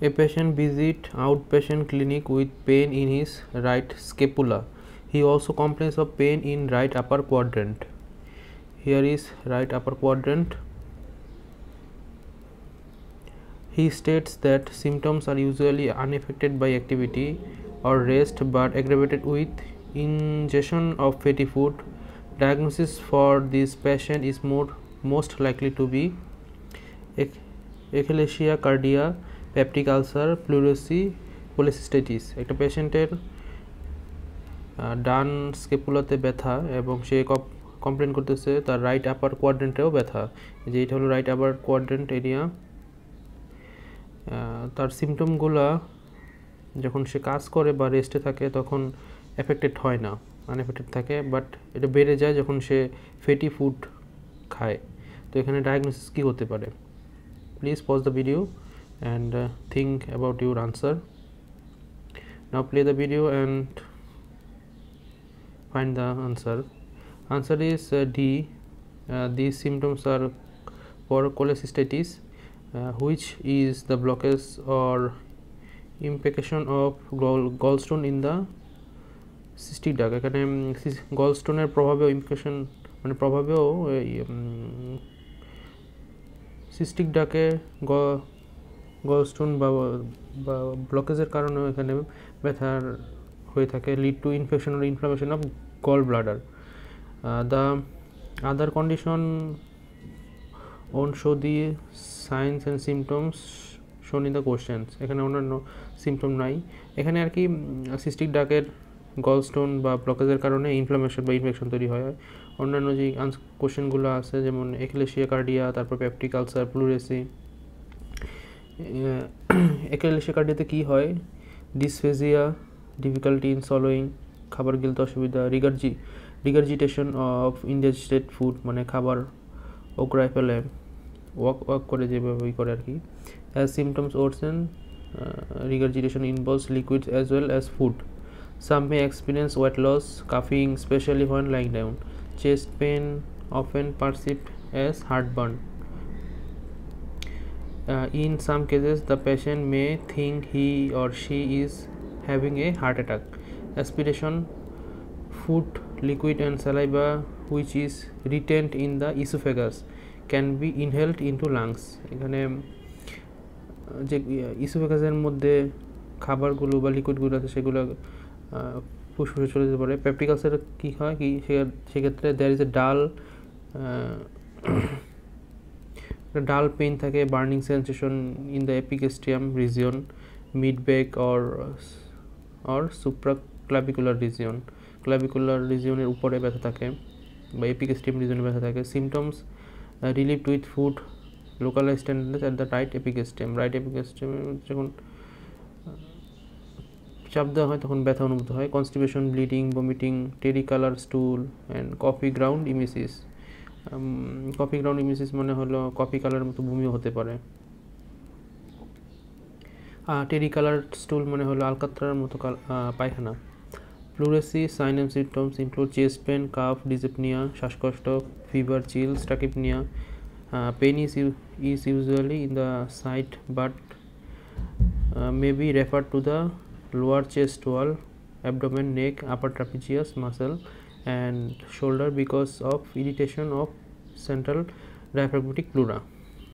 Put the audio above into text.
A patient visit outpatient clinic with pain in his right scapula. He also complains of pain in right upper quadrant. Here is right upper quadrant. He states that symptoms are usually unaffected by activity or rest but aggravated with ingestion of fatty food. Diagnosis for this patient is most likely to be achalasia cardia, peptic ulcer, pleurisy, cholecystitis. একটা পেশেন্টের ডান স্কেপুলাতে ব্যথা এবং সে complain করতেছে তার right upper কোয়াড্রেন্টেও ব্যথা, যে এটা হলো রাইট আপার কোয়াড্রেন্ট এরিয়া। তার সিমটমগুলো যখন সে কাজ করে বা রেস্টে থাকে তখন এফেক্টেড হয় না, আনএফেক্টেড থাকে, বাট এটা বেড়ে যায় যখন সে ফ্যাটি ফুড খায়। তো এখানে ডায়াগনোসিস কী হতে পারে? Please pause the video and think about your answer. Now play the video and find the answer. Answer is D. These symptoms are for cholecystitis, which is the blockage or implication of gallstone in the cystic duct. এখানে গলস্টোনের প্রভাবেও implication মানে প্রভাবেও cystic ডাকে gallstone বা ব্লকেজের কারণেও এখানে ব্যথার হয়ে থাকে, lead to infection or inflammation of gallbladder. The other condition won't show the signs and symptoms shown in the questions. এখানে অন্যান্য সিমটম নাই। এখানে আর কি সিস্টিক ডাকের গলস্টোন বা ব্লকেজের কারণে ইনফ্লামেশন বা ইনফেকশন তৈরি হয়। অন্যান্য যে কোশ্চেনগুলো আছে যেমন একিলেশিয়া কার্ডিয়া, তারপর পেপটিক আলসার, প্লুরেসি। একিলেশিয়া কার্ডিয়াতে কী হয়? ডিসফেজিয়া, ডিফিকাল্টি ইন সলোয়িং, খাবার গিলতে অসুবিধা, রিগার্জিটেশন অফ ইনডাইজেস্টেড ফুড, মানে খাবার ওগ্রায় ফেলে ওয়াক করে যেভাবে করে আর কি। As symptoms worsen regurgitation involves liquids as well as food. Some may experience weight loss, coughing, especially when lying down. Chest pain often perceived as heartburn. In some cases, the patient may think he or she is having a heart attack. Aspiration, food, liquid and saliva which is retained in the esophagus can be inhaled into lungs. এখানে যে ইসোফেগাসের মধ্যে খাবারগুলো বা লিকুইডগুলো আছে সেগুলো ফুসফুসে চলে যেতে পারে। পেপটিক আলসার কী হয় কি সেক্ষেত্রে there is a dull pain থাকে, burning sensation in the epigastrium region, mid back or supraclavicular region. Clavicular রিজিয়নের উপরে ব্যথা থাকে বা এপিগ্যাস্ট্রিয়াম রিজিয়নে ব্যথা থাকে। Symptoms relieved with food, localized tenderness at the right epigastrium. Right epigastrium যখন চাপ দেওয়া হয় তখন ব্যথা অনুভূত হয়। Constipation, bleeding, vomiting, tarry colour stool and coffee ground emesis. Coffee ground emesis মানে হলো কফি কালারের মতো বমিও হতে পারে। টেরি কালার স্টুল মানে হলো আলকাত্রার মতো পায়খানা। Pleurisy sign and symptoms include chest pain, cough, dyspnoea, শ্বাসকষ্ট, fever, chills, tachypnoea. Pain is usually in the side but may be referred to the lower chest wall, abdomen, neck, upper trapezius muscle and shoulder because of irritation of central diaphragmatic pleura.